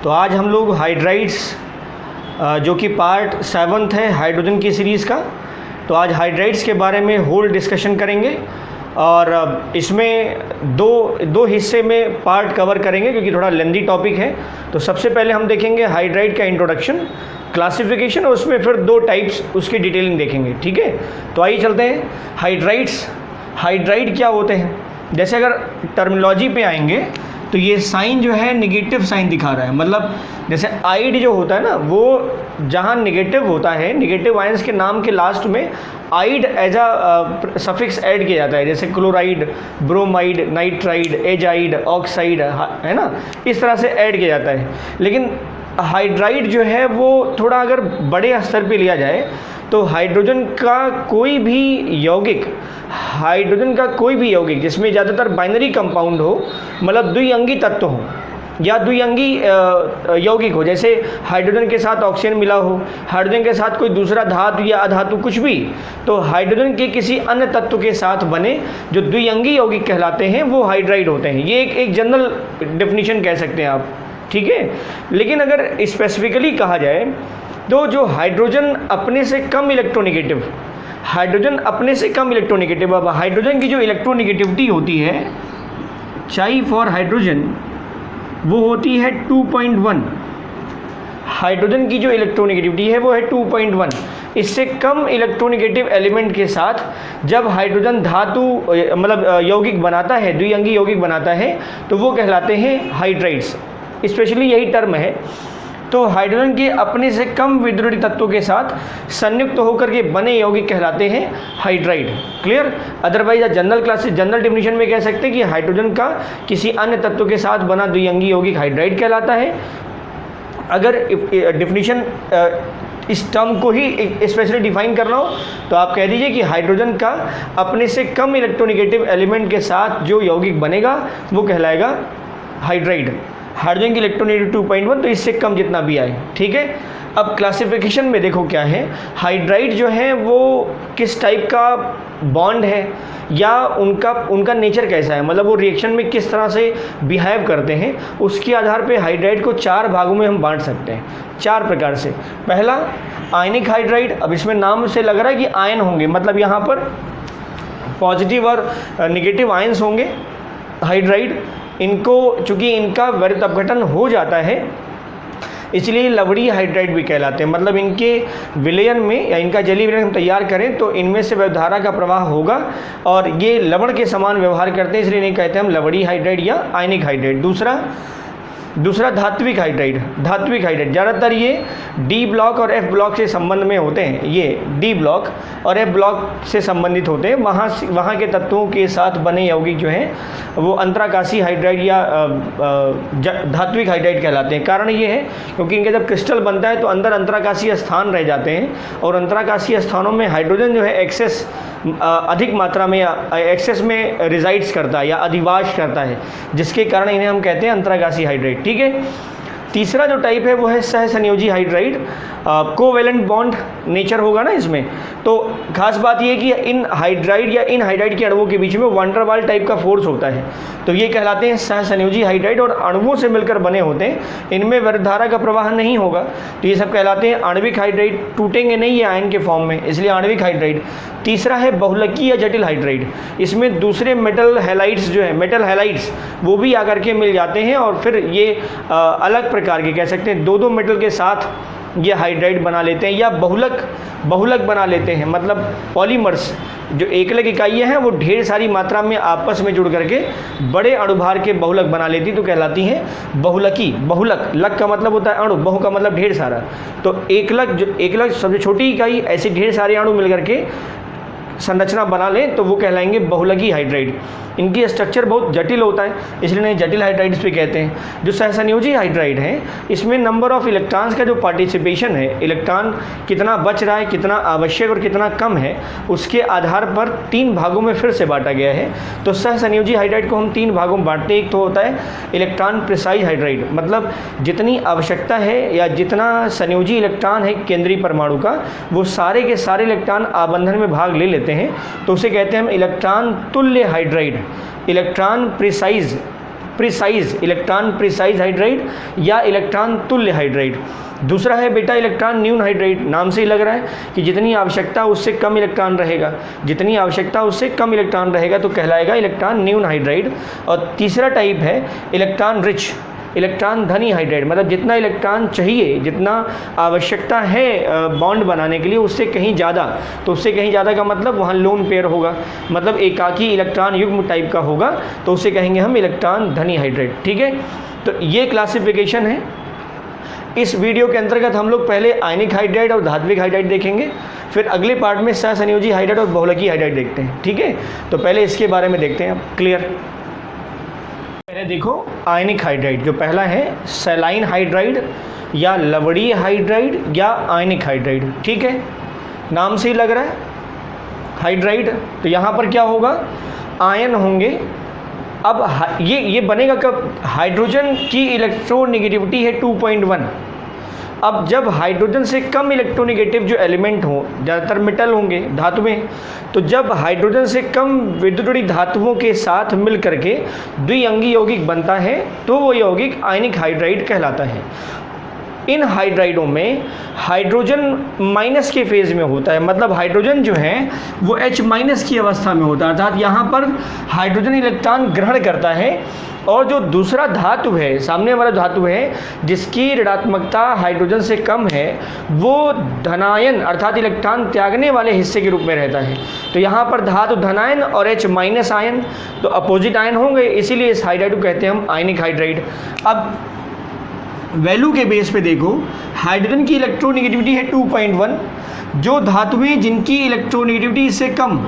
तो आज हम लोग हाइड्राइड्स जो कि पार्ट 7 है हाइड्रोजन की सीरीज़ का, तो आज हाइड्राइड्स के बारे में होल डिस्कशन करेंगे और इसमें दो हिस्से में पार्ट कवर करेंगे क्योंकि थोड़ा लेंदी टॉपिक है। तो सबसे पहले हम देखेंगे हाइड्राइड का इंट्रोडक्शन, क्लासिफिकेशन और उसमें फिर 2 टाइप्स उसकी डिटेलिंग देखेंगे। ठीक है, तो आइए चलते हैं। हाइड्राइड क्या होते हैं, जैसे अगर टर्मिनोलॉजी पे आएंगे तो ये साइन जो है निगेटिव साइन दिखा रहा है, मतलब जैसे आइड जो होता है ना, वो जहाँ निगेटिव होता है, निगेटिव आयंस के नाम के लास्ट में आइड एज अ सफिक्स ऐड किया जाता है, जैसे chloride, bromide, nitride, azide, oxide, है ना, इस तरह से ऐड किया जाता है। लेकिन हाइड्राइड जो है वो थोड़ा अगर बड़े स्तर पे लिया जाए तो हाइड्रोजन का कोई भी यौगिक जिसमें ज़्यादातर बाइनरी कंपाउंड हो, मतलब द्विअंगी तत्व हो या द्विअंगी यौगिक हो, जैसे हाइड्रोजन के साथ ऑक्सीजन मिला हो, हाइड्रोजन के साथ कोई दूसरा धातु या अधातु कुछ भी, तो हाइड्रोजन के किसी अन्य तत्व के साथ बने जो द्विअंगी यौगिक कहलाते हैं वो हाइड्राइड होते हैं। ये एक जनरल डेफिनेशन कह सकते हैं आप, ठीक है। लेकिन अगर स्पेसिफिकली कहा जाए तो जो हाइड्रोजन अपने से कम इलेक्ट्रोनेगेटिव, अब हाइड्रोजन की जो इलेक्ट्रोनेगेटिविटी होती है चाई फॉर हाइड्रोजन वो होती है 2.1। हाइड्रोजन की जो इलेक्ट्रोनेगेटिविटी है वो है 2.1। इससे कम इलेक्ट्रोनेगेटिव एलिमेंट के साथ जब हाइड्रोजन धातु मतलब यौगिक बनाता है, द्विअंगी यौगिक बनाता है, तो वो कहलाते हैं हाइड्राइड्स। स्पेशली यही टर्म है। तो हाइड्रोजन के अपने से कम विद्युत तत्वों के साथ संयुक्त होकर के बने यौगिक कहलाते हैं hydride. Clear? Otherwise general definition में कह सकते हैं कि हाइड्रोजन का किसी अन्य तत्व के साथ बना द्विअंगी यौगिक हाइड्राइड कहलाता है। अगर डेफिनेशन इस टर्म को ही स्पेशली डिफाइन करना हो तो आप कह दीजिए कि हाइड्रोजन का अपने से कम इलेक्ट्रोनेगेटिव एलिमेंट के साथ जो यौगिक बनेगा वो कहलाएगा हाइड्राइड। हाइड्रोजन की इलेक्ट्रोनेगेटिविटी 2.1, तो इससे कम जितना भी आए। ठीक है, अब क्लासिफिकेशन में देखो क्या है। हाइड्राइड जो है वो किस टाइप का बॉन्ड है या उनका नेचर कैसा है, मतलब वो रिएक्शन में किस तरह से बिहेव करते हैं, उसके आधार पे हाइड्राइड को 4 भागों में हम बांट सकते हैं, 4 प्रकार से। पहला आयनिक हाइड्राइड। अब इसमें नाम से लग रहा है कि आयन होंगे, मतलब यहाँ पर पॉजिटिव और नेगेटिव आयंस होंगे हाइड्राइड। इनको चूँकि इनका व्यर्थ अपघटन हो जाता है इसलिए लवणीय हाइड्राइड भी कहलाते हैं, मतलब इनके विलयन में या इनका जलीय विलयन हम तैयार करें तो इनमें से वैधधारा का प्रवाह होगा और ये लवण के समान व्यवहार करते हैं, इसलिए इन्हें कहते हैं हम लवणीय हाइड्राइड या आयनिक हाइड्राइड। दूसरा धात्विक हाइड्राइड। ज़्यादातर ये डी ब्लॉक और एफ ब्लॉक से संबंध में होते हैं। ये डी ब्लॉक और एफ ब्लॉक से संबंधित होते हैं। वहाँ के तत्वों के साथ बने यौगिक जो हैं वो अंतराकाशी हाइड्राइड या धात्विक हाइड्राइड कहलाते हैं। कारण ये है क्योंकि इनके जब क्रिस्टल बनता है तो अंदर अंतराकाशीय स्थान रह जाते हैं और अंतराकाशीय स्थानों में हाइड्रोजन जो है एक्सेस अधिक मात्रा में या एक्सेस में रिजाइड्स करता है या अधिवास करता है, जिसके कारण इन्हें हम कहते हैं अंतराकाशी हाइड्राइड। ठीक है। तीसरा जो टाइप है वो है सहसंयोजी हाइड्राइड। कोवेलेंट बॉन्ड नेचर होगा ना इसमें, तो खास बात ये है कि इन हाइड्राइड के अणुओं के बीच में वंडरवाल टाइप का फोर्स होता है, तो ये कहलाते हैं सहसंयोजी हाइड्राइड और अणुओं से मिलकर बने होते हैं। इनमें वर्धधारा का प्रवाह नहीं होगा, तो ये सब कहलाते हैं आणविक हाइड्राइड। टूटेंगे नहीं ये आयन के फॉर्म में, इसलिए आणविक हाइड्राइड। तीसरा है बहुलकी या जटिल हाइड्राइड। इसमें दूसरे मेटल हैलाइड्स वो भी आकर के मिल जाते हैं और फिर ये अलग प्रकार के कह सकते हैं 2 मेटल के साथ ये हाइड्राइड बना लेते हैं या बहुलक बना लेते हैं, मतलब पॉलीमर्स जो एकलक इकाइयाँ हैं वो ढेर सारी मात्रा में आपस में जुड़ करके बड़े अणुभार के बहुलक बना लेती, तो कहलाती हैं बहुलकी। लक का मतलब होता है अणु, बहु का मतलब ढेर सारा, तो एकलक सबसे छोटी इकाई, ऐसे ढेर सारे अणु मिल करके संरचना बना लें तो वो कहलाएंगे बहुलकी हाइड्राइड। इनकी स्ट्रक्चर बहुत जटिल होता है इसलिए इन्हें जटिल हाइड्राइड्स भी कहते हैं। जो सहसंयोजी हाइड्राइड हैं इसमें नंबर ऑफ इलेक्ट्रॉन्स का जो पार्टिसिपेशन है, इलेक्ट्रॉन कितना बच रहा है, कितना आवश्यक और कितना कम है, उसके आधार पर 3 भागों में फिर से बांटा गया है। तो सहसंयोजी हाइड्राइड को हम 3 भागों में बांटते हैं। एक तो होता है इलेक्ट्रॉन प्रिसाइज हाइड्राइड, मतलब जितनी आवश्यकता है या जितना संयोजी इलेक्ट्रॉन है केंद्रीय परमाणु का वो सारे के सारे इलेक्ट्रॉन आबंधन में भाग ले लेते हैं, तो उसे कहते हैं हम इलेक्ट्रॉन तुल्य hydride. Electron precise precise, electron precise hydride या इलेक्ट्रॉन तुल्य हाइड्राइड। दूसरा है बेटा इलेक्ट्रॉन न्यून हाइड्राइड, नाम से ही लग रहा है कि जितनी आवश्यकता उससे कम इलेक्ट्रॉन रहेगा, जितनी आवश्यकता उससे कम इलेक्ट्रॉन रहेगा तो कहलाएगा इलेक्ट्रॉन न्यून हाइड्राइड। और तीसरा टाइप है इलेक्ट्रॉन रिच, इलेक्ट्रॉन धनी हाइड्राइड, मतलब जितना इलेक्ट्रॉन चाहिए, जितना आवश्यकता है बॉन्ड बनाने के लिए उससे कहीं ज़्यादा, तो उससे कहीं ज़्यादा का मतलब वहाँ लोन पेयर होगा, मतलब एकाकी इलेक्ट्रॉन युग्म टाइप का होगा, तो उसे कहेंगे हम इलेक्ट्रॉन धनी हाइड्राइड। ठीक है, तो ये क्लासिफिकेशन है। इस वीडियो के अंतर्गत हम लोग पहले आयनिक हाइड्राइड और धात्विक हाइड्राइड देखेंगे, फिर अगले पार्ट में सहसंयोजी हाइड्राइड और बहुलकी हाइड्राइड देखते हैं। ठीक है, तो पहले इसके बारे में देखते हैं। क्लियर? पहले देखो आयनिक हाइड्राइड, जो पहला है सैलाइन हाइड्राइड या लवणीय हाइड्राइड या आयनिक हाइड्राइड। ठीक है, नाम से ही लग रहा है हाइड्राइड, तो यहाँ पर क्या होगा, आयन होंगे। अब ये बनेगा कब, हाइड्रोजन की इलेक्ट्रोनेगेटिविटी है 2.1। अब जब हाइड्रोजन से कम इलेक्ट्रोनेगेटिव जो एलिमेंट हो, ज़्यादातर मेटल होंगे, धातुएं, तो जब हाइड्रोजन से कम विद्युतीय धातुओं के साथ मिल करके द्विअंगी यौगिक बनता है तो वो यौगिक आयनिक हाइड्राइड कहलाता है। इन हाइड्राइडों में हाइड्रोजन माइनस के फेज में होता है, मतलब हाइड्रोजन जो है वो H माइनस की अवस्था में होता है, अर्थात यहाँ पर हाइड्रोजन इलेक्ट्रॉन ग्रहण करता है और जो दूसरा धातु है, सामने वाला धातु है जिसकी ऋणात्मकता हाइड्रोजन से कम है, वो धनायन अर्थात इलेक्ट्रॉन त्यागने वाले हिस्से के रूप में रहता है। तो यहाँ पर धातु धनायन और H माइनस आयन तो अपोजिट आयन होंगे, इसीलिए इस हाइड्राइड को कहते हैं हम आयनिक हाइड्राइड। अब वैल्यू के बेस पे देखो, हाइड्रोजन की इलेक्ट्रोनेगेटिविटी है 2.1, जो धातुएं जिनकी इलेक्ट्रोनेगेटिविटी इससे कम,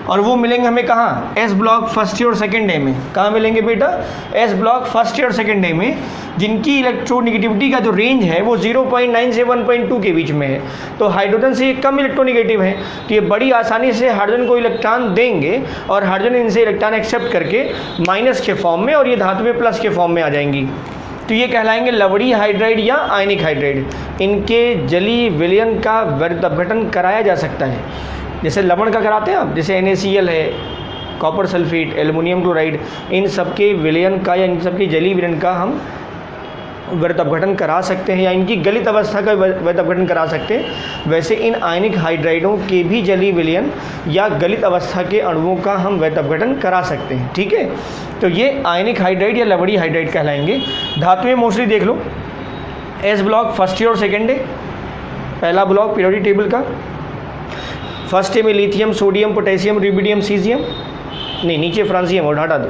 और वो मिलेंगे हमें कहाँ, एस ब्लॉक फर्स्ट ईयर और सेकेंड डे में। कहाँ मिलेंगे बेटा, एस ब्लॉक फर्स्ट ईयर और सेकेंड डे में, जिनकी इलेक्ट्रोनेगेटिविटी का जो रेंज है वो 0.9 से 1.2 के बीच में है। तो हाइड्रोजन से कम इलेक्ट्रोनेगेटिव है, तो ये बड़ी आसानी से हाइड्रोजन को इलेक्ट्रॉन देंगे और हाइड्रोजन इनसे इलेक्ट्रॉन एक्सेप्ट करके माइनस के फॉर्म में और ये धातुएं प्लस के फॉर्म में आ जाएंगी। तो ये कहलाएंगे लवणीय हाइड्राइड या आयनिक हाइड्राइड। इनके जलीय विलयन का व्यर्थ अपघटन कराया जा सकता है, जैसे लवण का कराते हैं आप, जैसे NaCl है, कॉपर सल्फेट, एल्युमिनियम क्लोराइड, इन सबके विलयन का या इन सबके जलीय विलयन का हम व्यर्थ अपघटन करा सकते हैं या इनकी गलित अवस्था का व्यर्थ अपघटन करा सकते हैं। वैसे इन आयनिक हाइड्राइडों के भी जलीय विलयन या गलित अवस्था के अणुओं का हम व्यर्थ अपघटन करा सकते हैं। ठीक है, तो ये आयनिक हाइड्राइड या लवणीय हाइड्राइड कहलाएंगे। धातुएं मोस्टली देख लो, एस ब्लॉक फर्स्ट डे और सेकेंड डे, पहला ब्लॉक पीरियोडिक टेबल का। फर्स्ट डे में lithium, sodium, potassium, rubidium, caesium, नहीं नीचे फ्रांसियम और हटा दो,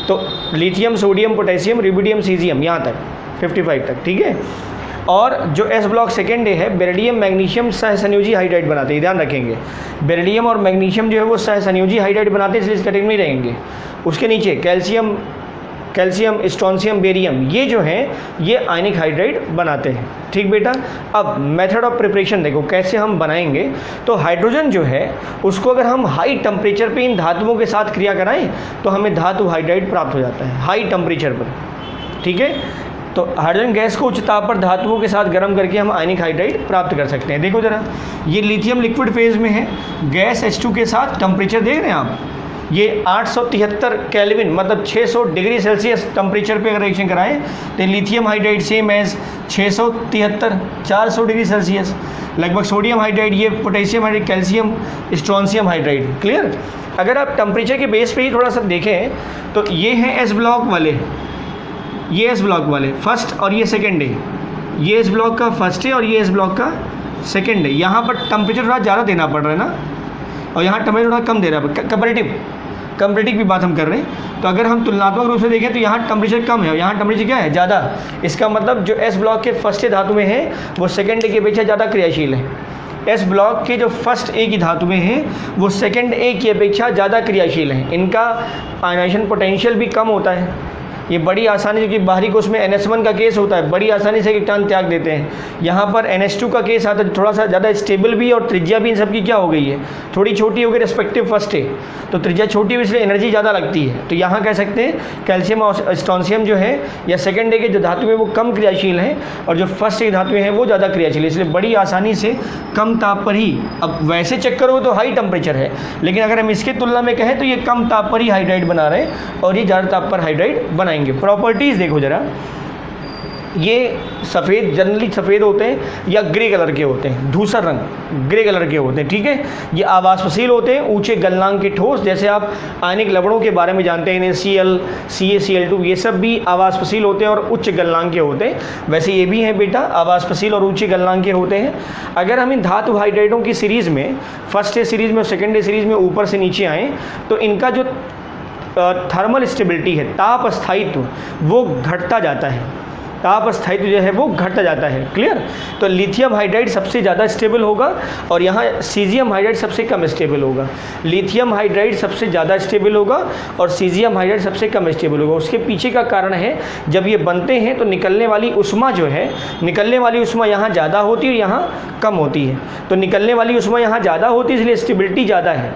तो lithium, sodium, potassium, rubidium, caesium, यहाँ तक 55 तक। ठीक है, और जो एस ब्लॉक सेकेंड डे है, बेरिलियम, मैग्नीशियम सहसंयोजी हाइड्राइड बनाते हैं, ध्यान रखेंगे। बेरिलियम और मैग्नीशियम जो है वो सहसंयोजी हाइड्राइड बनाते हैं, इसलिए इस कैटेगरी में रहेंगे। उसके नीचे कैल्शियम, स्ट्रोंशियम, बेरियम, ये जो हैं ये आयनिक हाइड्राइड बनाते हैं। ठीक बेटा, अब मेथड ऑफ प्रिपरेशन देखो कैसे हम बनाएंगे। तो हाइड्रोजन जो है उसको अगर हम हाई टेम्परेचर पे इन धातुओं के साथ क्रिया कराएं तो हमें धातु हाइड्राइड प्राप्त हो जाता है हाई टेम्परेचर पर। ठीक है, तो हाइड्रोजन गैस को उच्च ताप पर धातुओं के साथ गर्म करके हम आयनिक हाइड्राइड प्राप्त कर सकते हैं। देखो जरा, ये लिथियम लिक्विड फेज में है, गैस H2 के साथ टेम्परेचर देख रहे हैं आप, ये 873 केल्विन मतलब 600 डिग्री सेल्सियस टेम्परेचर पे अगर रिएक्शन कराएं तो lithium hydride same as 673 400 degree Celsius. लगभग सोडियम हाइड्राइड, ये potassium hydride, calcium, strontium hydride. Clear? अगर आप टेम्परेचर के बेस पे ही थोड़ा सा देखें तो ये हैं एस ब्लॉक वाले, ये एस ब्लॉक वाले फर्स्ट और ये सेकेंड है, ये एस ब्लॉक का फर्स्ट है और ये एस ब्लॉक का सेकेंड है। यहाँ पर टेम्परेचर थोड़ा ज़्यादा देना पड़ रहा है ना, और यहाँ टेम्परेचर थोड़ा कम दे रहा है। कंपैरेटिव की बात हम कर रहे हैं, तो अगर हम तुलनात्मक रूप से देखें तो यहाँ टेम्परेचर कम है और यहाँ टेम्परेचर क्या है, ज़्यादा। इसका मतलब जो एस ब्लॉक के फर्स्ट धातुएं हैं वो सेकेंड की अपेक्षा ज़्यादा क्रियाशील है। एस ब्लॉक के जो फर्स्ट ए की धातुएं हैं वो सेकेंड ए की अपेक्षा ज़्यादा क्रियाशील हैं, इनका आयनाइजेशन पोटेंशियल भी कम होता है। ये बड़ी आसानी, क्योंकि बाहरी कोश में NH1 का केस होता है, बड़ी आसानी से इलेक्ट्रॉन त्याग देते हैं। यहाँ पर NH2 का केस आता है, थोड़ा सा ज़्यादा स्टेबल भी, और त्रिज्या भी इन सब की क्या हो गई है, थोड़ी छोटी हो गई रिस्पेक्टिव फर्स्ट है, तो त्रिज्या छोटी हुई इसलिए एनर्जी ज़्यादा लगती है। तो यहाँ कह सकते हैं कैल्शियम और स्ट्रोंशियम जो है या सेकेंड डे के जो धातु हैं वो कम क्रियाशील हैं और जो फर्स्ट डे धातुएँ हैं वो ज़्यादा क्रियाशील है, इसलिए बड़ी आसानी से कम ताप पर ही, अब वैसे चेक करो तो हाई टेम्परेचर है, लेकिन अगर हम इसकी तुलना में कहें तो ये कम ताप पर ही हाइड्राइड बना रहे हैं और ये ज़्यादा ताप पर हाइड्राइड बनाएंगे। आएंगे। प्रॉपर्टीज़ देखो ज़रा, ये सफ़ेद जनरली सफ़ेद होते हैं या ग्रे कलर के होते हैं, धूसर रंग ग्रे कलर के होते हैं, ठीक है। ये आवासफसील होते हैं, ऊंचे गलनांक के ठोस, जैसे आप आयनिक लवणों के बारे में जानते हैं NaCl, CaCl2, ये सब भी आवासफसील होते हैं और उच्च गलनांक के होते हैं। वैसे ये भी हैं बेटा, आवासफसील और ऊंचे गलनांक के होते हैं। अगर हम इन धातु हाइड्राइडों की सीरीज़ में, फर्स्ट डे सीरीज़ में और सेकेंड डे सीरीज़ में ऊपर से नीचे आएँ तो इनका जो थर्मल स्टेबिलिटी है, ताप स्थायित्व, वो घटता जाता है। ताप स्थायित्व जो है वो घटता जाता है। क्लियर? तो लिथियम हाइड्राइड सबसे ज़्यादा स्टेबल होगा और यहाँ सीजियम हाइड्राइड सबसे कम स्टेबल होगा। लिथियम हाइड्राइड सबसे ज़्यादा स्टेबल होगा और सीजियम हाइड्राइड सबसे कम स्टेबल होगा। उसके पीछे का कारण है, जब ये बनते हैं तो निकलने वाली उष्मा जो है, निकलने वाली उष्मा यहाँ ज़्यादा होती है और यहाँ कम होती है। तो निकलने वाली उष्मा यहाँ ज़्यादा होती है, इसलिए स्टेबिलिटी ज़्यादा है,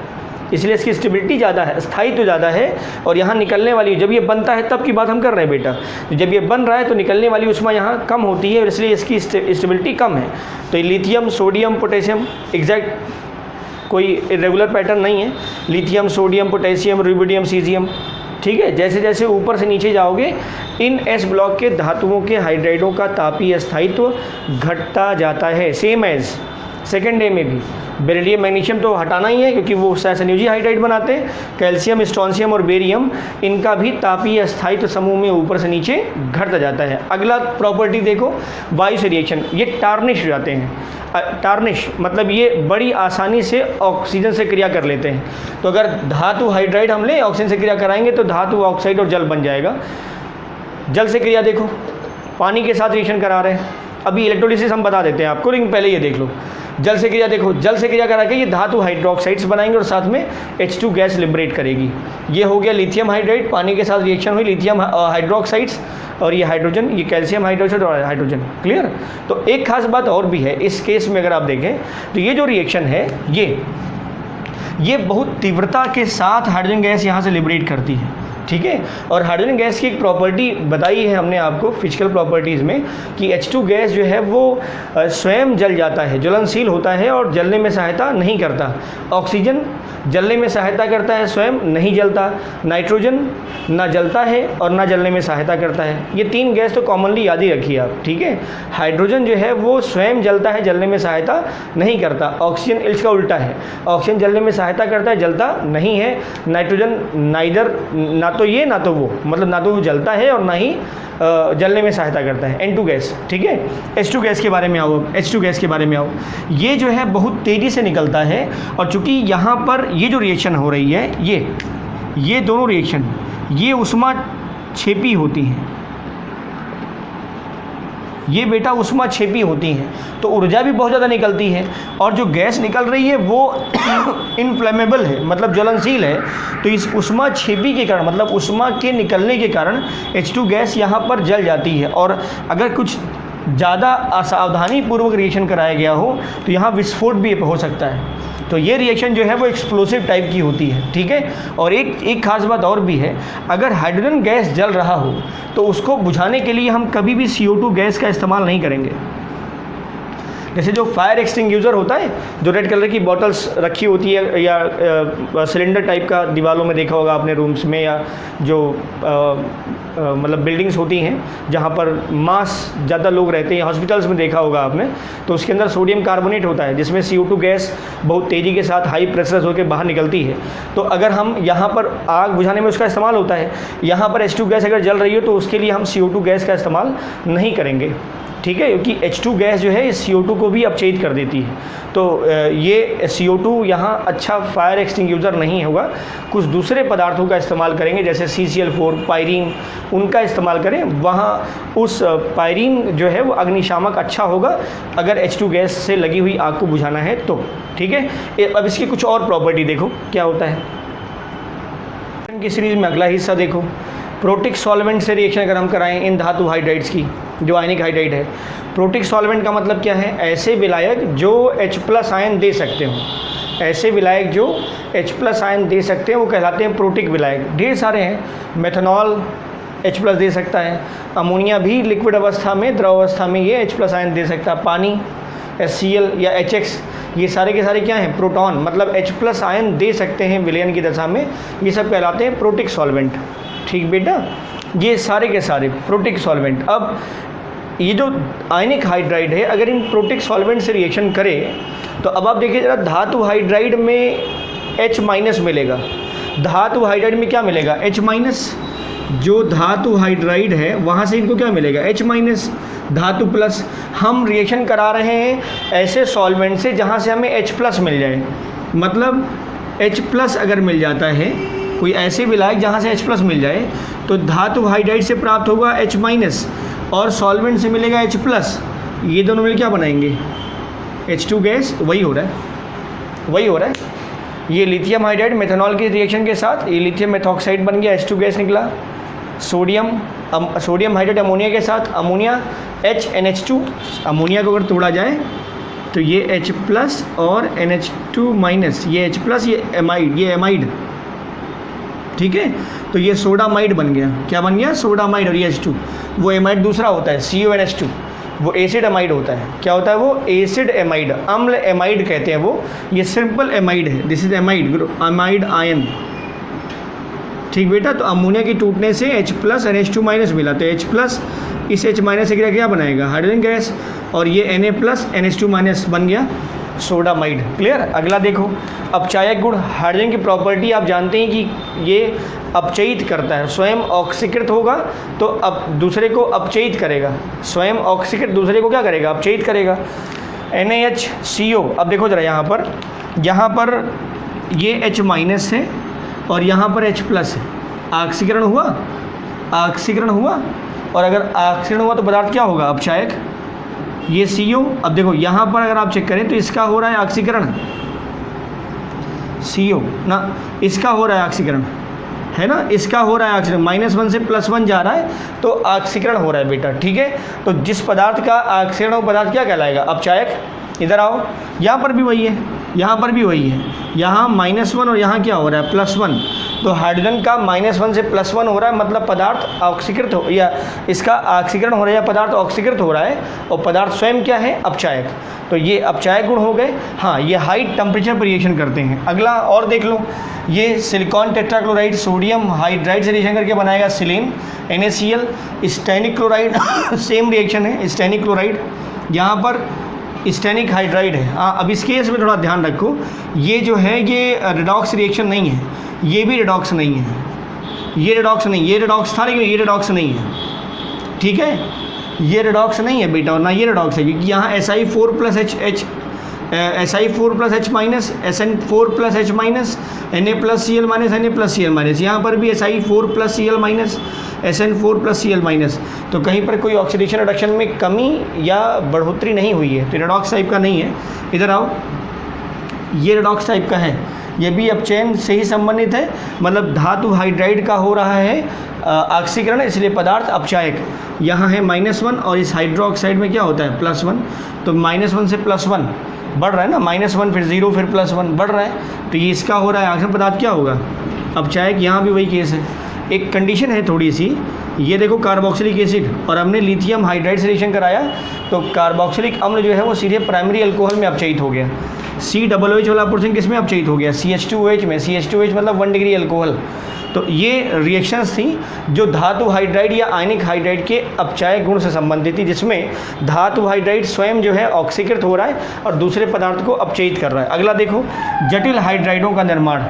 इसलिए इसकी स्टेबिलिटी ज़्यादा है, स्थायित्व ज़्यादा है। और यहाँ निकलने वाली, जब ये बनता है तब की बात हम कर रहे हैं बेटा, तो जब ये बन रहा है तो निकलने वाली उष्मा यहाँ कम होती है और इसलिए इसकी स्टेबिलिटी कम है। तो लिथियम, सोडियम, पोटेशियम, एग्जैक्ट कोई इरेगुलर पैटर्न नहीं है। Lithium, sodium, potassium, rubidium, caesium, ठीक है। जैसे जैसे ऊपर से नीचे जाओगे, इन एस ब्लॉक के धातुओं के हाइड्राइडों का तापीय स्थायित्व घटता जाता है। सेम एज सेकेंड डे में भी बेरिलियम, मैग्नीशियम तो हटाना ही है क्योंकि वो सहसंयोजी हाइड्राइड बनाते हैं। कैल्शियम, स्ट्रोंशियम और बेरियम, इनका भी तापीय स्थायित्व समूह में ऊपर से नीचे घटता जाता है। अगला प्रॉपर्टी देखो, वायु से रिएक्शन, ये टार्निश हो जाते हैं। टार्निश मतलब ये बड़ी आसानी से ऑक्सीजन से क्रिया कर लेते हैं। तो अगर धातु हाइड्राइड हम लें, ऑक्सीजन से क्रिया कराएंगे तो धातु ऑक्साइड और जल बन जाएगा। जल से क्रिया देखो, पानी के साथ रिएक्शन करा रहे हैं। अभी इलेक्ट्रोलिसिस हम बता देते हैं आपको, लेकिन पहले ये देख लो। जल से क्रिया देखो, जल से क्रिया करा के ये धातु हाइड्रोक्साइड्स बनाएंगे और साथ में H2 गैस लिबरेट करेगी। ये हो गया लिथियम हाइड्राइड, पानी के साथ रिएक्शन हुई, लिथियम हाइड्रोक्साइड्स और ये हाइड्रोजन, ये कैल्शियम हाइड्रोक्साइड और हाइड्रोजन। क्लियर? तो एक खास बात और भी है इस केस में, अगर आप देखें तो ये जो रिएक्शन है ये बहुत तीव्रता के साथ हाइड्रोजन गैस यहाँ से लिबरेट करती है, ठीक है। और हाइड्रोजन गैस की एक प्रॉपर्टी बताई है हमने आपको फिजिकल प्रॉपर्टीज़ में कि H2 गैस जो है वो स्वयं जल जाता है, ज्वलनशील होता है और जलने में सहायता नहीं करता। ऑक्सीजन जलने में सहायता करता है, स्वयं नहीं जलता। नाइट्रोजन ना जलता है और ना जलने में सहायता करता है। ये तीन गैस तो कॉमनली याद ही रखिए आप, ठीक है। हाइड्रोजन जो है वो स्वयं जलता है, जलने में सहायता नहीं करता। ऑक्सीजन इसका उल्टा है, ऑक्सीजन जलने में सहायता करता है, जलता नहीं है। नाइट्रोजन नाइदर, ना तो ये ना तो वो, मतलब ना तो वो जलता है और ना ही जलने में सहायता करता है। N2 गैस, ठीक है। H2 गैस के बारे में आओ, H2 गैस के बारे में आओ। ये जो है बहुत तेज़ी से निकलता है और चूँकि यहाँ पर ये जो रिएक्शन हो रही है, ये दोनों रिएक्शन, ये उष्मा छेपी होती हैं, ये बेटा उष्मा छेपी होती हैं, तो ऊर्जा भी बहुत ज़्यादा निकलती है और जो गैस निकल रही है वो इनफ्लेमेबल है, मतलब ज्वलनशील है। तो इस उष्मा छेपी के कारण, मतलब उष्मा के निकलने के कारण H2 गैस यहाँ पर जल जाती है। और अगर कुछ ज़्यादा असावधानी पूर्वक रिएक्शन कराया गया हो तो यहाँ विस्फोट भी हो सकता है। तो ये रिएक्शन जो है वो एक्सप्लोसिव टाइप की होती है, ठीक है। और एक खास बात और भी है, अगर हाइड्रोजन गैस जल रहा हो तो उसको बुझाने के लिए हम कभी भी CO2 गैस का इस्तेमाल नहीं करेंगे। जैसे जो फायर एक्सटिंग्यूजर होता है, जो रेड कलर की बॉटल्स रखी होती है या सिलेंडर टाइप का दीवारों में देखा होगा आपने रूम्स में, या जो मतलब बिल्डिंग्स होती हैं जहाँ पर मास ज़्यादा लोग रहते हैं, हॉस्पिटल्स में देखा होगा आपने, तो उसके अंदर सोडियम कार्बोनेट होता है जिसमें CO2 गैस बहुत तेज़ी के साथ हाई प्रेशर होकर बाहर निकलती है। तो अगर हम यहाँ पर आग बुझाने में उसका इस्तेमाल होता है, यहाँ पर H2 गैस अगर जल रही हो तो उसके लिए हम CO2 गैस का इस्तेमाल नहीं करेंगे, ठीक है, क्योंकि H2 गैस जो है इस CO2 को भी अपचयित कर देती है। तो ये CO2 यहाँ अच्छा फायर एक्सटिंग्यूजर नहीं होगा। कुछ दूसरे पदार्थों का इस्तेमाल करेंगे जैसे CCl4, पायरीन, उनका इस्तेमाल करें, वहाँ उस पायरीन जो है वो अग्निशामक अच्छा होगा अगर H2 गैस से लगी हुई आग को बुझाना है तो, ठीक है। अब इसकी कुछ और प्रॉपर्टी देखो क्या होता है की सीरीज में। अगला हिस्सा देखो, प्रोटिक सॉल्वेंट से रिएक्शन अगर हम कराएं इन धातु हाइड्राइड्स की, जो आयनिक हाइड्राइड है। प्रोटिक सॉल्वेंट का मतलब क्या है? ऐसे विलायक जो H+ आयन दे सकते हो, ऐसे विलायक जो H+ आयन दे सकते हैं वो कहलाते हैं प्रोटिक विलायक। ढेर सारे हैं, मेथनॉल H+ दे सकता है, अमोनिया भी लिक्विड अवस्था में, द्रव अवस्था में ये H+ आयन दे सकता है, पानी HCl या HX, ये सारे के सारे क्या हैं? प्रोटॉन, मतलब H+ आयन दे सकते हैं विलयन की दशा में, ये सब कहलाते हैं प्रोटिक सॉल्वेंट। ठीक बेटा, ये सारे के सारे प्रोटिक सॉल्वेंट। अब ये जो आयनिक हाइड्राइड है अगर इन प्रोटिक सॉल्वेंट से रिएक्शन करे तो अब आप देखिए जरा, धातु हाइड्राइड में H- मिलेगा, धातु हाइड्राइड में क्या मिलेगा, H-। जो धातु हाइड्राइड है वहाँ से इनको क्या मिलेगा, H-। धातु प्लस। हम रिएक्शन करा रहे हैं ऐसे सॉल्वेंट से जहाँ से हमें H+ मिल जाए, मतलब H+ अगर मिल जाता है, कोई ऐसे विलायक जहाँ से H+ मिल जाए तो धातु हाइड्राइड से प्राप्त होगा H- और सॉल्वेंट से मिलेगा H+। ये दोनों मिल क्या बनाएंगे, H2 गैस। वही हो रहा है। ये लिथियम हाइड्राइड मेथनॉल के रिएक्शन के साथ ये लिथियम मेथॉक्साइड बन गया, H2 गैस निकला। सोडियम हाइड्राइड अमोनिया के साथ अमोनिया HNH2, अमोनिया को अगर तोड़ा जाए तो ये H+ और NH2-, ये H+, ये एमाइड, ठीक है। तो ये सोडामाइड बन गया, क्या बन गया, सोडामाइड। और ये H2, वो एमाइड दूसरा होता है CONH2, वो एसिड एमाइड होता है। क्या होता है वो, एसिड एमाइड, अम्ल एमाइड कहते हैं वो। ये सिंपल एमाइड है, दिस इज एमाइड आयन, ठीक बेटा। तो अमोनिया की टूटने से H+ NH2- मिला, तो H+ इस H- से क्या बनाएगा, हाइड्रोजन गैस, और ये Na+ NH2- बन गया सोडामाइड। क्लियर। अगला देखो, अपचायक गुण। हाइड्रोजन की प्रॉपर्टी आप जानते हैं कि ये अपचयित करता है, स्वयं ऑक्सीकृत होगा तो अब दूसरे को अपचयित करेगा, स्वयं ऑक्सीकृत दूसरे को क्या करेगा, अपचयित करेगा। NaHCO। अब देखो जरा, यहाँ पर ये H- है और यहाँ पर H+ है, ऑक्सीकरण हुआ, और अगर ऑक्सीकरण हुआ तो पदार्थ क्या होगा, अपचायक, ये CO। अब देखो यहाँ पर अगर आप चेक करें तो इसका हो रहा है ऑक्सीकरण, CO ना, इसका हो रहा है ऑक्सीकरण, है ना, इसका हो रहा है ऑक्सीकरण, -1 से +1 जा रहा है तो ऑक्सीकरण हो रहा है बेटा, ठीक है। तो जिस पदार्थ का ऑक्सीकरण हो पदार्थ क्या कहलाएगा, अपचायक। इधर आओ, यहाँ पर भी वही है, यहाँ -1 और यहाँ क्या हो रहा है, +1। तो हाइड्रोजन का -1 से +1 हो रहा है, मतलब पदार्थ ऑक्सीकृत हो, या इसका ऑक्सीकरण हो रहा है, या पदार्थ ऑक्सीकृत हो रहा है, और पदार्थ स्वयं क्या है, अपचायक। तो ये अपचायक गुण हो गए। हाँ, ये हाई टेम्परेचर पर रिएक्शन करते हैं। अगला और देख लो, ये सिलिकॉन टेट्राक्लोराइड सोडियम हाइड्राइड से रिएक्शन करके बनाएगा सिलीन NaCl। Stannic chloride same reaction है, स्टैनिक क्लोराइड, यहाँ पर स्टैनिक हाइड्राइड है। हाँ, अब इस केस में थोड़ा ध्यान रखो, ये जो है ये रिडॉक्स रिएक्शन नहीं है, ये भी रिडॉक्स नहीं है, ये रिडॉक्स था लेकिन ये रिडॉक्स नहीं है, ठीक है। ये रिडॉक्स नहीं है बेटा, और ना ये रिडॉक्स है, क्योंकि यहाँ Si4 + H, Si4 + H-, SN4 + H-, Na+Cl-, Na+Cl-। यहाँ पर भी Si4 + Cl-, SN4 + Cl-। तो कहीं पर कोई ऑक्सीडेशन रिडक्शन में कमी या बढ़ोतरी नहीं हुई है, तो रिडॉक्स टाइप का नहीं है। इधर आओ, ये रिडॉक्स टाइप का है, ये भी अपचयन से ही संबंधित है, मतलब धातु हाइड्राइड का हो रहा है ऑक्सीकरण, इसलिए पदार्थ अपचायक। यहाँ है -1 और इस हाइड्रोक्साइड में क्या होता है, +1। तो -1 से +1 बढ़ रहा है ना, -1 फिर 0 फिर +1 बढ़ रहा है, तो ये इसका हो रहा है ऑक्सीजन पदार्थ क्या होगा, अपचायक। यहाँ भी वही केस है। एक कंडीशन है थोड़ी सी, ये देखो कार्बोक्सिलिक एसिड और हमने लिथियम हाइड्राइड से रिएक्शन कराया, तो कार्बोक्सिलिक अम्ल जो है वो सीधे प्राइमरी अल्कोहल में अपचयित हो गया। COOH वाला पोर्शन किस में अपचयित हो गया, CH2OH में। CH2OH मतलब 1 डिग्री अल्कोहल। तो ये रिएक्शंस थी जो धातु हाइड्राइड या आयनिक हाइड्राइड के अपचायक गुण से संबंधित थी, जिसमें धातु हाइड्राइड स्वयं जो है ऑक्सीकृत हो रहा है और दूसरे पदार्थ को अपचयित कर रहा है। अगला देखो, जटिल हाइड्राइडों का निर्माण।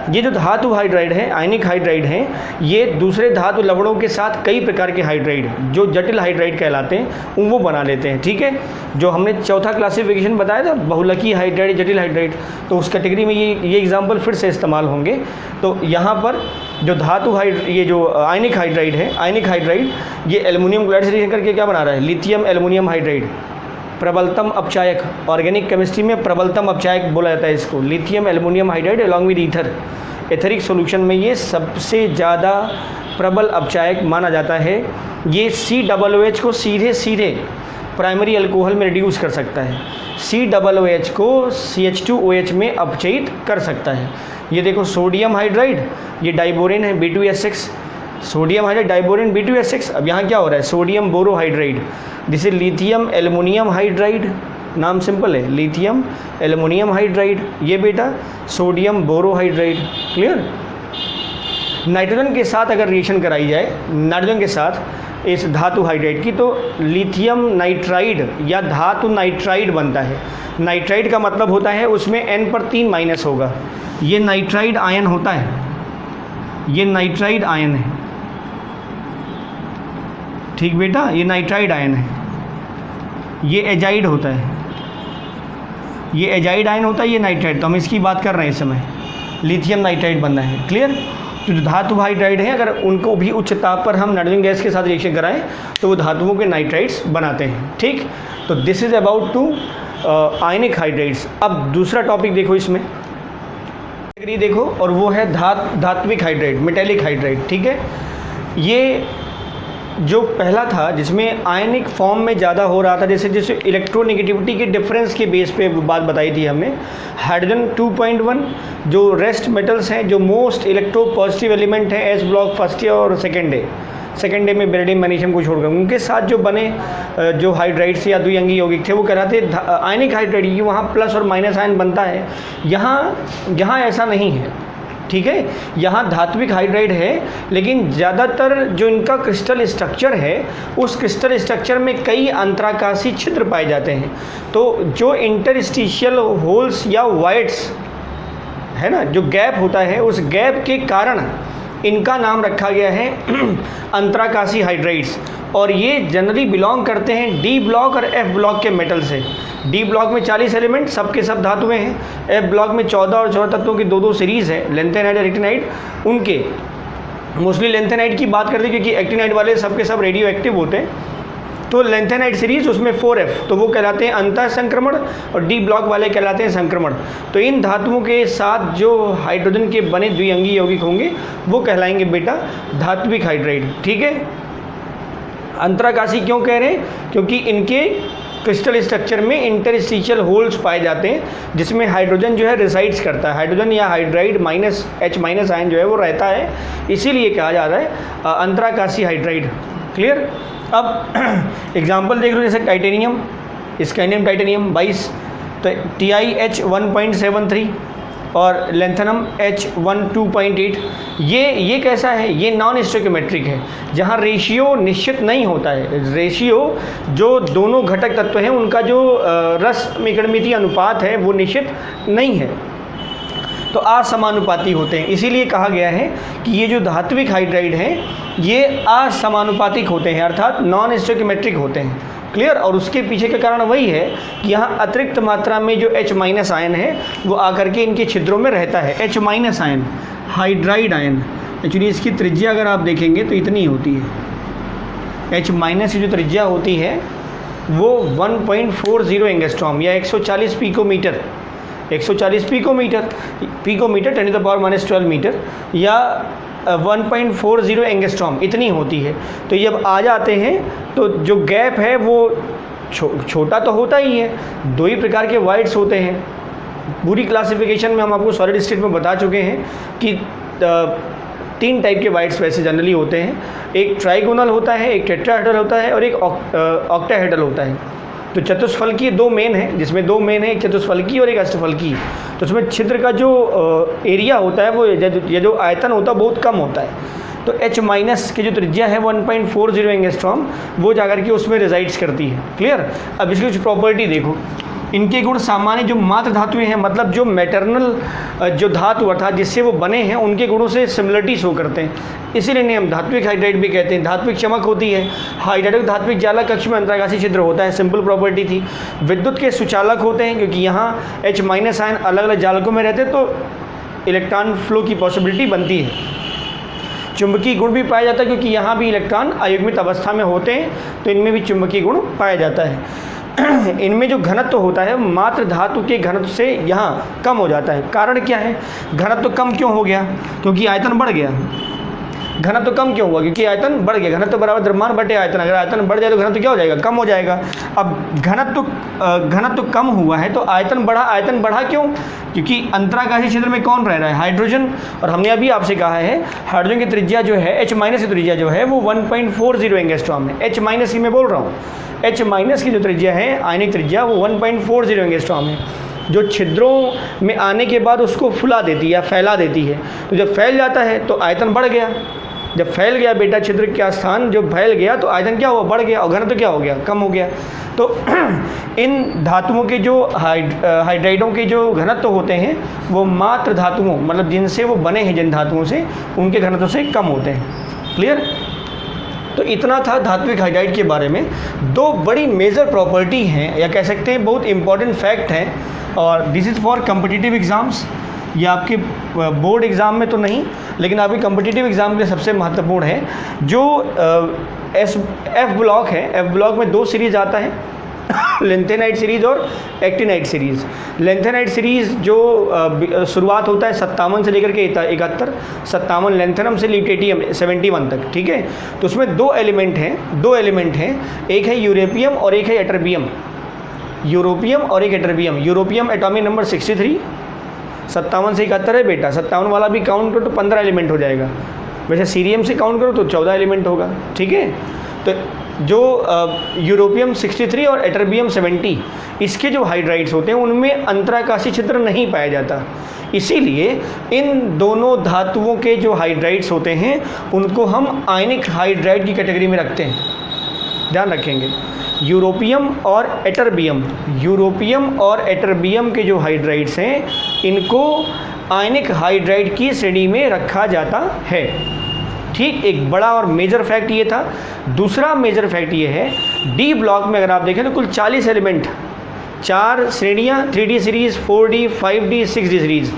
ये जो धातु हाइड्राइड है, आयनिक हाइड्राइड हैं, ये दूसरे धातु लवणों के साथ कई प्रकार के हाइड्राइड जो जटिल हाइड्राइड कहलाते हैं वो बना लेते हैं, ठीक है। जो हमने चौथा क्लासिफिकेशन बताया था, बहुलकी हाइड्राइड, जटिल हाइड्राइड, तो उस कैटेगरी में ये एग्जाम्पल फिर से इस्तेमाल होंगे। तो यहाँ पर जो ये जो आयनिक हाइड्राइड है, आयनिक हाइड्राइड ये एल्युमिनियम क्लोराइड से रिएक्शन करके क्या बना रहा है, लिथियम एल्युमिनियम हाइड्राइड। प्रबलतम अपचायक, ऑर्गेनिक केमिस्ट्री में प्रबलतम अपचायक बोला जाता है इसको, lithium aluminium hydride along with ether. Etheric solution में ये सबसे ज़्यादा प्रबल अपचायक माना जाता है। ये COOH को सीधे प्राइमरी अल्कोहल में रिड्यूस कर सकता है, COOH को CH2OH में अपचयित कर सकता है। ये देखो सोडियम हाइड्राइड, ये डाइबोरेन है B2S6, sodium hydride diborane B2S6। अब यहाँ क्या हो रहा है, सोडियम बोरोहाइड्राइड, जिसे लिथियम एल्युमिनियम हाइड्राइड, नाम सिंपल है, लिथियम एल्युमिनियम हाइड्राइड, ये बेटा सोडियम बोरोहाइड्राइड। क्लियर। नाइट्रोजन के साथ अगर रिएक्शन कराई जाए, नाइट्रोजन के साथ इस धातु हाइड्राइड की, तो लिथियम नाइट्राइड या धातु नाइट्राइड बनता है। नाइट्राइड का मतलब होता है उसमें N पर 3 माइनस होगा। ये नाइट्राइड आयन होता है, ये नाइट्राइड आयन है, ठीक बेटा, ये नाइट्राइड आयन है। ये एजाइड होता है, ये एजाइड आयन होता है, ये नाइट्राइड। तो हम इसकी बात कर रहे हैं इस समय, लिथियम नाइट्राइड बनना है। क्लियर? तो जो धातु हाइड्राइड हैं, अगर उनको भी उच्च ताप पर हम नाइट्रोजन गैस के साथ रिएक्शन कराएं तो वो धातुओं के नाइट्राइड्स बनाते हैं। ठीक, तो this is about to ionic hydrides. अब दूसरा टॉपिक देखो इसमें, देखो, और वो है धात्विक हाइड्राइड, मेटेलिक हाइड्राइड। ठीक है, ये जो पहला था जिसमें आयनिक फॉर्म में ज़्यादा हो रहा था, जैसे जैसे इलेक्ट्रोनेगेटिविटी के डिफरेंस के बेस पे बात बताई थी हमने। हाइड्रोजन 2.1 जो रेस्ट मेटल्स हैं, जो मोस्ट इलेक्ट्रो पॉजिटिव एलिमेंट हैं एस ब्लॉक फर्स्ट डे और सेकेंड डे में बेरिलियम मैग्नीशियम को छोड़कर, उनके साथ जो बने जो हाइड्राइड्स या द्विअंगी यौगिक थे वो कहलाते आयनिक हाइड्राइड। ये वहाँ प्लस और माइनस आयन बनता है, यहाँ ऐसा नहीं है। ठीक है, यहाँ धात्विक हाइड्राइड है, लेकिन ज़्यादातर जो इनका क्रिस्टल स्ट्रक्चर है, उस क्रिस्टल स्ट्रक्चर में कई अंतराकाशी छिद्र पाए जाते हैं। तो जो इंटरस्टिशियल होल्स या वाइड्स है ना, जो गैप होता है, उस गैप के कारण इनका नाम रखा गया है अंतराकाशी हाइड्राइड्स। और ये जनरली बिलोंग करते हैं डी ब्लॉक और एफ ब्लॉक के मेटल से। डी ब्लॉक में 40 एलिमेंट, सबके सब धातुएं हैं। एफ ब्लॉक में 14 और 14 तत्वों की 2-2 सीरीज़ है, लेंथेनाइड और एक्टिनाइड। उनके मोस्टली लेंथेनाइड की बात करते हैं क्योंकि एक्टिनाइड वाले सबके सब रेडियो एक्टिव होते हैं। तो लेंथेनाइड सीरीज़, उसमें 4F, तो वो कहलाते हैं अंतः संक्रमण, और डी ब्लॉक वाले कहलाते हैं संक्रमण। तो इन धातुओं के साथ जो हाइड्रोजन के बने द्विअंगी यौगिक होंगे वो कहलाएंगे बेटा धात्विक हाइड्राइड। ठीक है, अंतराकाशी क्यों कह रहे हैं? क्योंकि इनके क्रिस्टल स्ट्रक्चर में इंटरस्टिशियल होल्स पाए जाते हैं, जिसमें हाइड्रोजन जो है रिसाइड्स करता है। हाइड्रोजन या हाइड्राइड H- आयन जो है वो रहता है, इसीलिए कहा जा रहा है अंतराकाशी हाइड्राइड। क्लियर? अब एग्जाम्पल देख लो, जैसे टाइटेनियम, स्कैंडियम टाइटेनियम 22, तो TiH 1.73 और लेंथेनम H1 2.8। ये कैसा है? ये नॉन स्टोइकियोमेट्रिक है, जहाँ रेशियो निश्चित नहीं होता है। रेशियो जो दोनों घटक तत्व हैं उनका जो रस मिकणमितीय अनुपात है वो निश्चित नहीं है, तो असमानुपाती होते हैं। इसीलिए कहा गया है कि ये जो धात्विक हाइड्राइड हैं ये असमानुपातिक होते हैं, अर्थात नॉन स्टोइकियोमेट्रिक होते हैं। क्लियर? और उसके पीछे का कारण वही है कि यहाँ अतिरिक्त मात्रा में जो H- आयन है वो आकर के इनके छिद्रों में रहता है। H- ion, hydride ion, actually इसकी त्रिज्या अगर आप देखेंगे तो इतनी होती है। H- की जो त्रिज्या होती है वो 1.40 एंगस्ट्रॉम या 140 पिकोमीटर, 140 पिकोमीटर 10⁻⁻12 मीटर या 1.40 एंगस्ट्रॉम इतनी होती है। तो जब आ जाते हैं तो जो गैप है वो छोटा तो होता ही है। 2 ही प्रकार के वाइड्स होते हैं। पूरी क्लासिफिकेशन में हम आपको सॉलिड स्टेट में बता चुके हैं कि 3 टाइप के वाइड्स वैसे जनरली होते हैं। एक ट्राइगोनल होता है, एक टेट्राहेड्रल होता है और एक ऑक्टाहेड्रल होता है। तो चतुष्फलकी 2 मेन है, जिसमें 2 मेन है, एक चतुष्फलकी और एक अष्टफलकी। तो उसमें छिद्र का जो एरिया होता है वो ये जो आयतन होता है बहुत कम होता है। तो H- की जो त्रिज्या है 1.40 एंगस्ट्रॉम, वो जाकर के उसमें रिजाइड्स करती है। क्लियर? अब इसकी कुछ प्रॉपर्टी देखो। इनके गुण सामान्य जो मात्र धातुएं हैं, मतलब जो मैटरनल जो धातु अर्थात जिससे वो बने हैं, उनके गुणों से सिमिलरिटी शो करते हैं। इसीलिए इन्हें हम धात्विक हाइड्राइड भी कहते हैं। धात्विक चमक होती है। हाइड्राइड धात्विक जाला कक्ष में अंतराकाशी छिद्र होता है, सिंपल प्रॉपर्टी थी। विद्युत के सुचालक होते हैं, क्योंकि यहाँ H- आयन अलग अलग जालकों में रहते तो इलेक्ट्रॉन फ्लो की पॉसिबिलिटी बनती है। चुंबकीय गुण भी पाया जाता है, क्योंकि यहाँ भी इलेक्ट्रॉन अयुग्मित अवस्था में होते हैं, तो इनमें भी चुंबकीय गुण पाया जाता है। इनमें जो घनत्व होता है मात्र धातु के घनत्व से यहाँ कम हो जाता है। कारण क्या है? घनत्व कम क्यों हो गया? क्योंकि आयतन बढ़ गया। घनत्व कम क्यों हुआ? क्योंकि आयतन बढ़ गया। घनत्व बराबर द्रव्यमान बटे आयतन। अगर आयतन बढ़ जाए तो घनत्व क्या हो जाएगा? कम हो जाएगा। अब घनत्व कम हुआ है तो आयतन बढ़ा। आयतन बढ़ा क्यों? क्योंकि अंतराकाशी छिद्र में कौन रह रहा है? हाइड्रोजन। और हमने अभी आपसे कहा है हाइड्रोजन की त्रिज्या जो है H- की त्रिज्या जो है वो 1.40 एंगस्ट्रॉम है। H- की मैं बोल रहा हूँ। H- की जो त्रिज्या है आयनिक त्रिज्या वो 1.40 एंगस्ट्रॉम है। जो छिद्रों में आने के बाद उसको फुला देती है या फैला देती है। तो जब फैल जाता है तो आयतन बढ़ गया, जब फैल गया बेटा छिद्र का स्थान जो फैल गया तो आयतन क्या हुआ, बढ़ गया, और घनत्व क्या हो गया, कम हो गया। तो इन धातुओं के जो हाइड्राइडों के जो घनत्व होते हैं वो मात्र धातुओं मतलब जिनसे वो बने हैं, जिन धातुओं से, उनके घनत्व से कम होते हैं। क्लियर? तो इतना था धात्विक हाइड्राइड के बारे में। दो बड़ी मेजर प्रॉपर्टी हैं या कह सकते हैं बहुत इंपॉर्टेंट फैक्ट हैं, और this is for competitive exams. ये आपके बोर्ड एग्ज़ाम में तो नहीं, लेकिन आपके कम्पिटिटिव एग्ज़ाम के लिए सबसे महत्वपूर्ण है। जो एफ ब्लॉक है, एफ ब्लॉक में दो सीरीज़ आता है, लेंथेनाइट सीरीज़ और एक्टिनाइट सीरीज़। लेंथेनाइट सीरीज़ जो शुरुआत होता है 57 से लेकर के 71, 57 लेंथेनम से ल्यूटेटियम 71 तक, ठीक है। तो उसमें दो एलिमेंट हैं, एक है यूरेपियम और एक है एटर्बियम। यूरोपियम और एक एटर्बियम। यूरोपियम एटॉमिक नंबर 63, 57 से 71 है बेटा। 57 वाला भी काउंट करो तो 15 एलिमेंट हो जाएगा। वैसे सीरियम से काउंट करो तो 14 एलिमेंट होगा, ठीक है। तो जो यूरोपियम 63 और एटर्बियम 70, इसके जो हाइड्राइड्स होते हैं उनमें अंतराकाशी छिद्र नहीं पाया जाता। इसीलिए इन दोनों धातुओं के जो हाइड्राइड्स होते हैं उनको हम आयनिक हाइड्राइड की कैटेगरी में रखते हैं, ध्यान रखेंगे। यूरोपियम और एटर्बियम के जो हाइड्राइड्स हैं इनको आयनिक हाइड्राइड की श्रेणी में रखा जाता है, ठीक। एक बड़ा और मेजर फैक्ट ये था। दूसरा मेजर फैक्ट ये है, डी ब्लॉक में अगर आप देखें तो कुल 40 एलिमेंट, 4 श्रेणियाँ, 3D series, 4D, 5D, 6D series,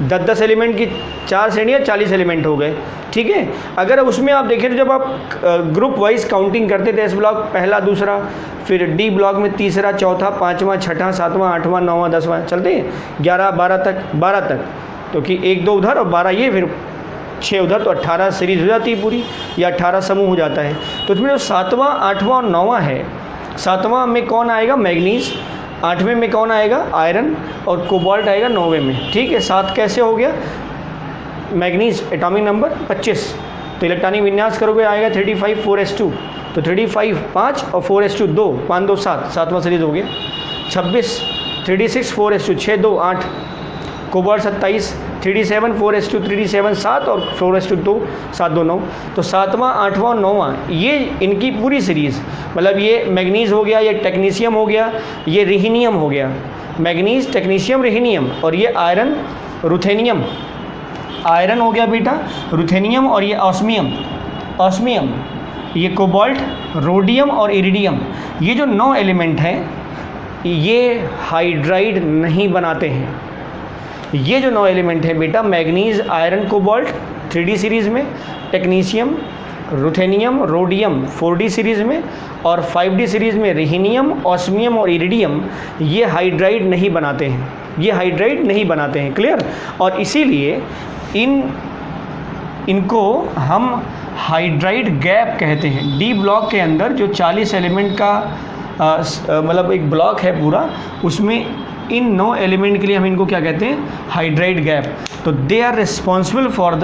10-10 element की 4 श्रेणियाँ, 40 एलिमेंट हो गए, ठीक है। अगर उसमें आप देखें तो जब आप ग्रुप वाइज काउंटिंग करते थे, एस ब्लॉक पहला, दूसरा, फिर डी ब्लॉक में तीसरा, चौथा, पाँचवा, छठा, सातवां, आठवां, नौवां, 10वां चलते हैं, 11, 12 तक, तो कि 1, 2 उधर और 12 ये, फिर 6 उधर, तो 18 सीरीज़ हो जाती है पूरी, या 18 समूह हो जाता है। तो उसमें जो 7वां, 8वां और 9वां है, 7वां में कौन आएगा, मैग्नीज, 8वें में कौन आएगा, आयरन, और कोबाल्ट आएगा 9वें में, ठीक है। 7 कैसे हो गया, मैग्नीज एटॉमिक नंबर 25, तो इलेक्ट्रॉनिक विन्यास करोगे आएगा 35 4s2, तो 35 5 और 4s2 2, 5 2 7, 7वां सीरीज हो गया। 26 3d6 4s2 6 2 8, cobalt 27 3d7 4s2 3d7 7 और 4s2 2 7 2 9, तो 7वां 8वां 9वां ये इनकी पूरी सीरीज़, मतलब ये मैग्नीज हो गया, ये टेक्नीशियम हो गया, ये रिहीनियम हो गया, मैग्नीज, टेक्नीशियम, रिहीनियम, और ये आयरन, रुथेनियम, आयरन हो गया बेटा, रुथेनियम, और ये ऑस्मियम, ये कोबाल्ट, रोडियम और इरिडियम। ये जो 9 एलिमेंट हैं ये हाइड्राइड नहीं बनाते हैं। ये जो 9 एलिमेंट हैं बेटा, manganese, iron, cobalt 3D series में, technetium, ruthenium, rhodium 4D series में, और 5D सीरीज़ में रिहीनियम, ऑस्मियम और इरिडियम, ये हाइड्राइड नहीं बनाते हैं, क्लियर। और इसीलिए इनको हम हाइड्राइड गैप कहते हैं। डी ब्लॉक के अंदर जो 40 एलिमेंट का मतलब एक ब्लॉक है पूरा, उसमें इन 9 एलिमेंट के लिए हम इनको क्या कहते हैं, हाइड्राइड गैप। तो they are responsible for the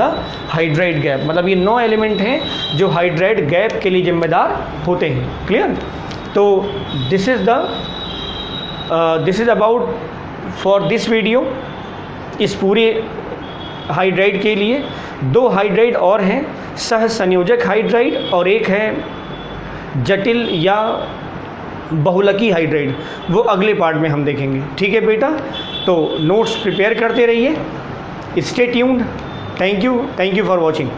hydride gap, मतलब ये 9 एलिमेंट हैं जो हाइड्राइड गैप के लिए जिम्मेदार होते हैं, क्लियर। तो this is about for this video. इस पूरे हाइड्राइड के लिए 2 हाइड्राइड और हैं, सह संयोजक हाइड्राइड और एक है जटिल या बहुलकी हाइड्राइड, वो अगले पार्ट में हम देखेंगे, ठीक है बेटा। तो नोट्स प्रिपेयर करते रहिए, stay tuned. Thank you for watching.